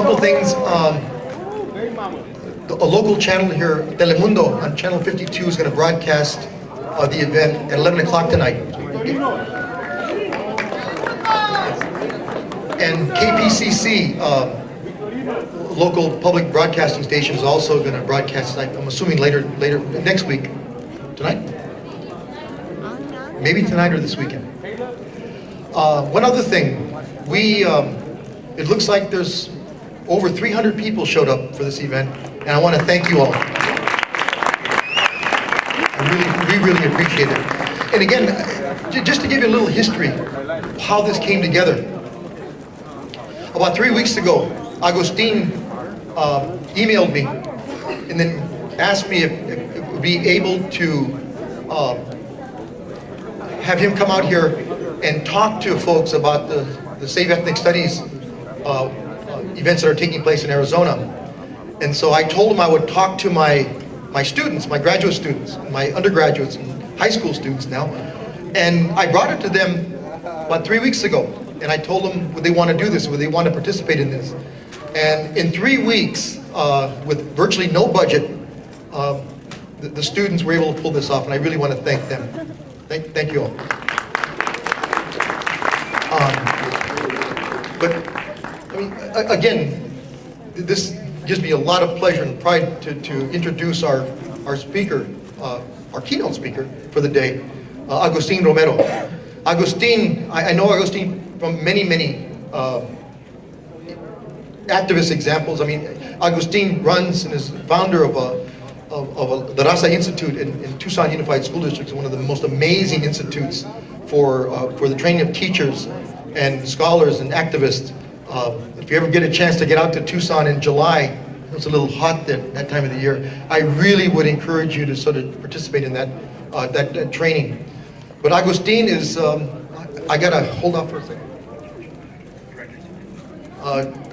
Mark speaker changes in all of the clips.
Speaker 1: couple things. A local channel here, Telemundo, on channel 52 is going to broadcast the event at 11 o'clock tonight. And KPCC, local public broadcasting station, is also going to broadcast tonight. I'm assuming later next week. Tonight? Maybe tonight or this weekend. One other thing, it looks like there's over 300 people showed up for this event, and I want to thank you all. We really appreciate it. And again, just to give you a little history of how this came together. About 3 weeks ago, Augustine emailed me and then asked me if it would be able to have him come out here and talk to folks about the Save Ethnic Studies events that are taking place in Arizona. And so I told him I would talk to my students, my graduate students, my undergraduates, and high school students now. And I brought it to them about 3 weeks ago. And I told them, would they want to do this? Would they want to participate in this? And in 3 weeks, with virtually no budget, the students were able to pull this off. And I really want to thank them. Thank you all. But I mean, again, this gives me a lot of pleasure and pride to introduce our speaker, our keynote speaker for the day, Augustine Romero. Augustine, I know Augustine from many activist examples. I mean, Augustine runs and is founder of the Raza Institute in Tucson Unified School District, one of the most amazing institutes for the training of teachers and scholars and activists. If you ever get a chance to get out to Tucson in July, it's a little hot that time of the year, I really would encourage you to sort of participate in that training. But Augustine is, I gotta hold off for a second.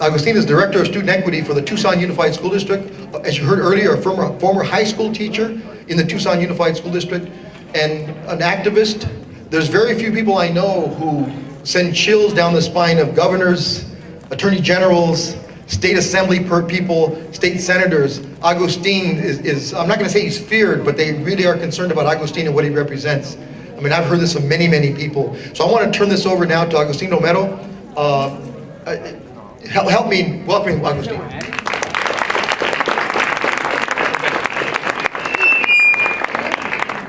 Speaker 1: Augustine is Director of Student Equity for the Tucson Unified School District. As you heard earlier, a former high school teacher in the Tucson Unified School District, and an activist. There's very few people I know who send chills down the spine of governors, attorney generals, state assembly people, state senators. Augustine is, I'm not going to say he's feared, but they really are concerned about Augustine and what he represents. I mean, I've heard this from many people. So I want to turn this over now to Augustine Romero. Help me welcome Augustine.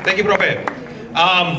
Speaker 2: Thank you, Profe.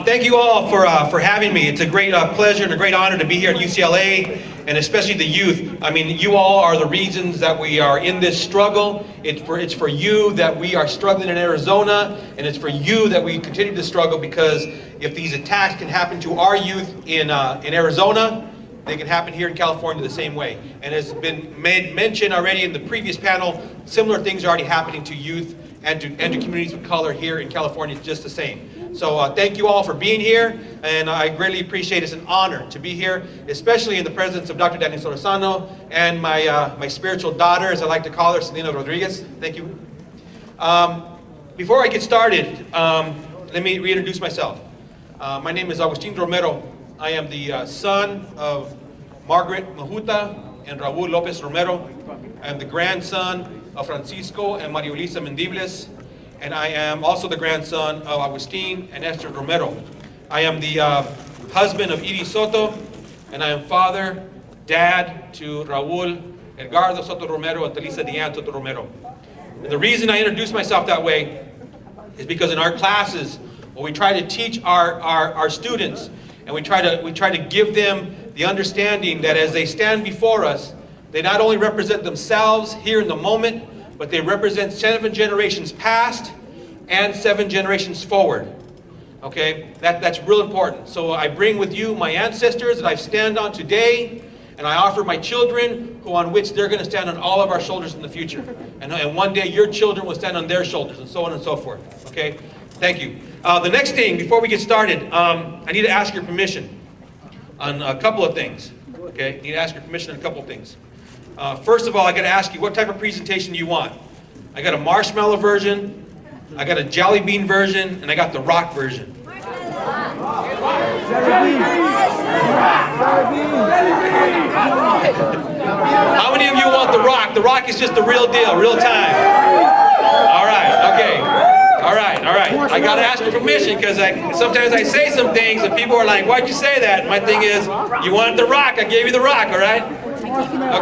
Speaker 2: Thank you all for having me. It's a great pleasure and a great honor to be here at UCLA, and especially the youth. I mean, you all are the reasons that we are in this struggle. It's for you that we are struggling in Arizona, and it's for you that we continue to struggle, because if these attacks can happen to our youth in Arizona, they can happen here in California the same way. And as been mentioned already in the previous panel, similar things are already happening to youth and to communities of color here in California, just the same. So thank you all for being here, and I greatly appreciate it. It's an honor to be here, especially in the presence of Dr. Daniel Sorosano and my spiritual daughter, as I like to call her, Selena Rodriguez. Thank you. Before I get started, let me reintroduce myself. My name is Augustine Romero. I am the son of Margaret Majuta and Raul Lopez Romero. I am the grandson of Francisco and Maria Luisa Mendibles, and I am also the grandson of Augustine and Esther Romero. I am the husband of Edie Soto, and I am father, dad to Raul Edgardo Soto Romero and Telisa Diane Soto Romero. And the reason I introduce myself that way is because in our classes, when we try to teach our students, and we try to give them the understanding that as they stand before us, they not only represent themselves here in the moment, but they represent 7 generations past and 7 generations forward. Okay, that's real important. So I bring with you my ancestors that I stand on today, and I offer my children on which they're going to stand on all of our shoulders in the future. And one day your children will stand on their shoulders, and so on and so forth. Okay, thank you. The next thing, before we get started, I need to ask your permission on a couple of things. Okay, I need to ask your permission on a couple of things. First of all, I got to ask you, what type of presentation do you want? I got a marshmallow version, I got a jelly bean version, and I got the rock version. How many of you want The Rock? The Rock is just the real deal, real time. All right, okay. All right. I gotta ask for permission because sometimes I say some things and people are like, "Why'd you say that?" And my thing is, you wanted The Rock, I gave you The Rock, all right?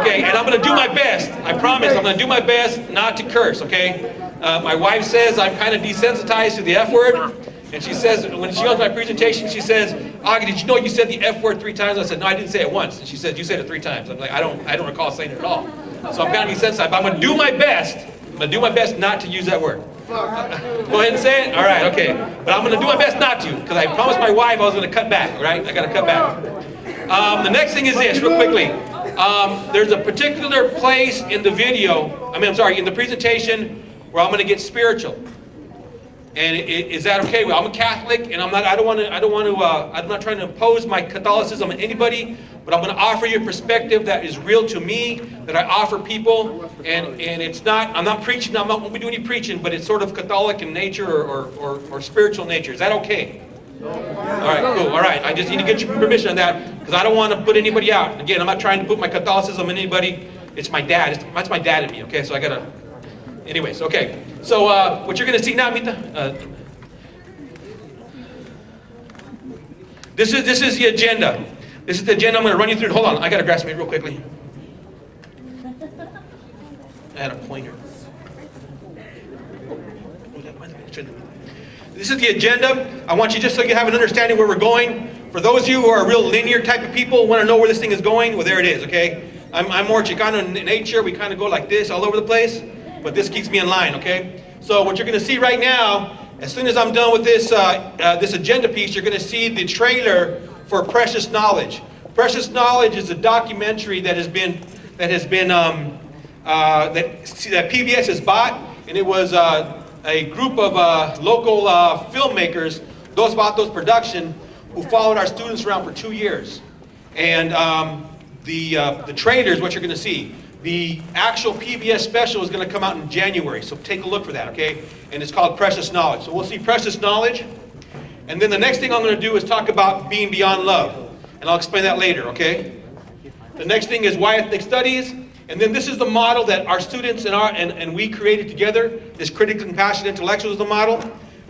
Speaker 2: Okay, and I'm gonna do my best. I promise, I'm gonna do my best not to curse, okay? My wife says I'm kind of desensitized to the F word. And she says, when she goes to my presentation, she says, "Augie, did you know you said the F word 3 times?" I said, "No, I didn't say it once." And she said, "You said it 3 times." I'm like, I don't recall saying it at all. So I'm kind of desensitized, but I'm gonna do my best. I'm gonna do my best not to use that word. Go ahead and say it? All right, okay. But I'm gonna do my best not to, because I promised my wife I was gonna cut back, right? I gotta cut back. The next thing is this, real quickly. There's a particular place in the video, in the presentation where I'm gonna get spiritual. And is that okay? Well, I'm a Catholic, and I'm not trying to impose my Catholicism on anybody, but I'm going to offer you a perspective that is real to me, that I offer people, and it's not, I'm not preaching, I won't be doing any preaching, but it's sort of Catholic in nature or spiritual nature. Is that okay? All right, cool, all right. I just need to get your permission on that, because I don't want to put anybody out. Again, I'm not trying to put my Catholicism on anybody. It's my dad. That's my dad in me, okay? So I got to... Anyways, okay. So what you're going to see now, Mita, this is the agenda. This is the agenda. I'm going to run you through it. Hold on, I got to grasp it real quickly. I had a pointer. This is the agenda. I want you just so you have an understanding where we're going. For those of you who are real linear type of people, want to know where this thing is going, well, there it is, okay? I'm more Chicano in nature. We kind of go like this all over the place. But this keeps me in line, okay? So what you're going to see right now, as soon as I'm done with this this agenda piece, you're going to see the trailer for Precious Knowledge. Precious Knowledge is a documentary that PBS has bought, and it was a group of local filmmakers, Dos Vatos Production, who followed our students around for 2 years. And the trailers, what you're going to see. The actual PBS special is going to come out in January, so take a look for that, okay? And it's called Precious Knowledge. So we'll see Precious Knowledge. And then the next thing I'm going to do is talk about being beyond love. And I'll explain that later, okay? The next thing is why ethnic studies. And then this is the model that our students and we created together. This critically compassionate intellectual is the model.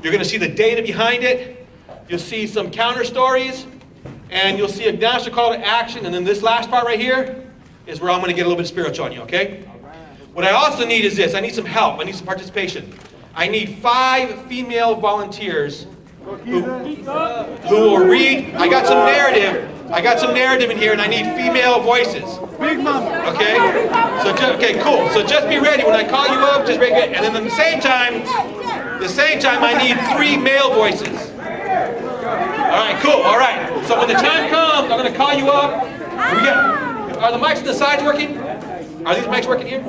Speaker 2: You're going to see the data behind it. You'll see some counter stories. And you'll see a national call to action. And then this last part right here is where I'm going to get a little bit spiritual on you, okay? What I also need is this. I need some help. I need some participation. I need 5 female volunteers who will read. I got some narrative. I got some narrative in here, and I need female voices. Okay? So okay, cool. So just be ready when I call you up. Just be ready. And then at the same time, I need 3 male voices. All right, cool. All right. So when the time comes, I'm going to call you up. Are the mics on the sides working? Are these mics working here?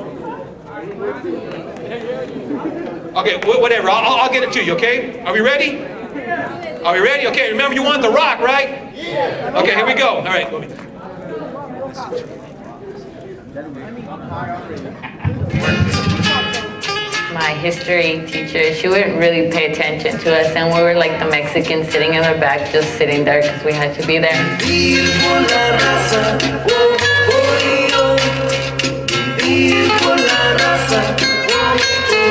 Speaker 2: Okay, whatever. I'll get it to you, okay? Are we ready? Are we ready? Okay, remember you want The Rock, right? Yeah. Okay, here we go. All right.
Speaker 3: My history teacher, she wouldn't really pay attention to us, and we were like the Mexicans sitting in the back, just sitting there because we had to be there.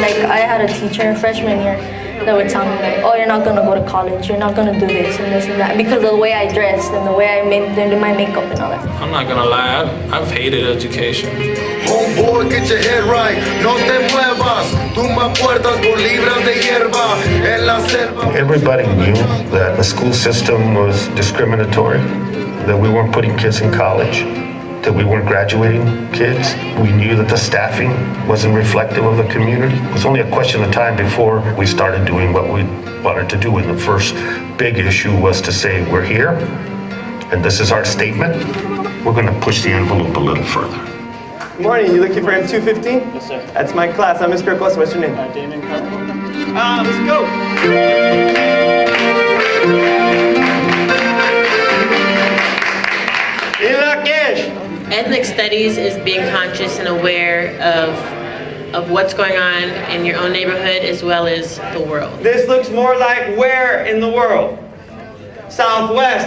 Speaker 4: Like, I had a teacher in freshman year that would tell me, like, oh, you're not going to go to college, you're not going to do this and this and that, because of the way I dressed and the way I did my makeup and all that.
Speaker 5: I'm not going to lie, I've hated education.
Speaker 6: Homeboy, get your head right, no te muevas, tumba puertas por libras de hierba en la selva.
Speaker 7: Everybody knew that the school system was discriminatory, that we weren't putting kids in college, that we weren't graduating kids. We knew that the staffing wasn't reflective of the community. It was only a question of time before we started doing what we wanted to do. And the first big issue was to say, we're here, and this is our statement. We're going to push the envelope a little further.
Speaker 8: Good morning, you looking for M215?
Speaker 9: Yes, sir.
Speaker 8: That's my class. I'm Mr. Acosta. What's your name?
Speaker 9: Damon Carter.
Speaker 8: Let's go.
Speaker 10: Ethnic studies is being conscious and aware of what's going on in your own neighborhood as well as the world.
Speaker 8: This looks more like where in the world? Southwest.